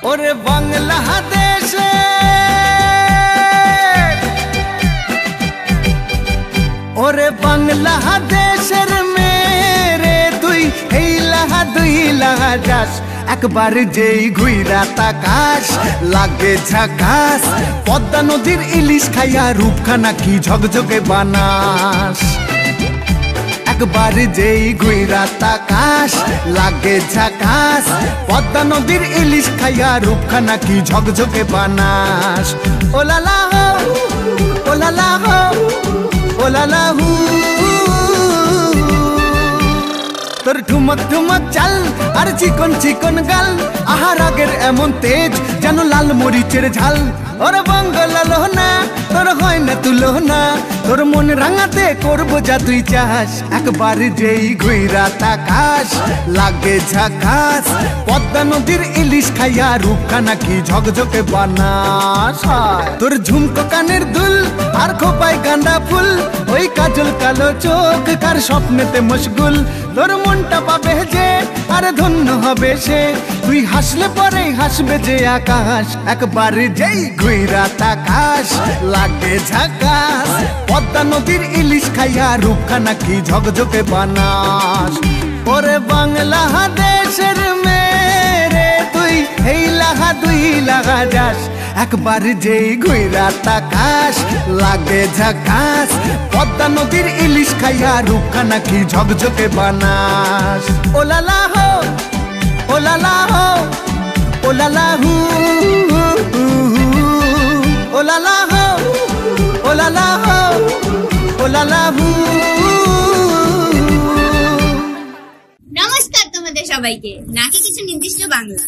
ওরে বাংলাদেশে ওরে বাংলাদেশের মেরে তুই হেইলাহা দুইলাহা যাস একবার যেই ঘুইরা তাকাস লাগে ঝাকাস পদ্মা নদীর ইলিশ খাইয়া রূপখানা কি ঝকঝকে বানাস একবার যেই ঘুইরা তাকাস লাগে ঝাকাস পদ্মা নদীর ইলিশ খাইয়া রূপখানা কি ঝকঝকে বানাস ওলালা হো ওলালা হো ওলালা হু তোর ঠুমক ঠুমক চাল আর চিকন চিকন গাল আহার আগের এমন তেজ যেন লাল মরিচের ঝাল ওর বঙ্গলালো না তোর হয় না তুলো না তোর মন রাঙাতে করবো যা তুই চাস একবার যেই ঘুইরা তাকাস লাগে ঝাকাস পদ্মা নদীর ইলিশ খাইয়া রূপখানা কি ঝকঝকে বানাস তোর ঝুমকো কানের দুল আর খোপায় গাঁদা ফুল ওই কাজল কালো চোখ কার স্বপ্নেতে মশগুল তোর মনটা পাবে যে আরে ধন্য হবে সে তুই হাসলে পরে হাসবে যে আকাশ একবার যেই ঘুইরা তাকাস লাগে ঝাকাস পদ্মা নদীর ইলিশ খাইয়া রূপখানা কি ঝকঝকে বানাস ওরে বাংলাদেশের মেরে তুই হেইলাহা দুইলাহা যাস একবার যেই ঘুইরা তাকাস লাগে ঝাকাস পদ্মা নদীর ইলিশ খাইয়া রূপখানা কি ঝকঝকে বানাস ওলালা হো ওলালা হো ওলালা হু ওলালা হো ওলালা হো ওলালা হু। নমস্কার তোমাদের সবাইকে। নাকি কিছু নির্দিষ্ট বাংলা।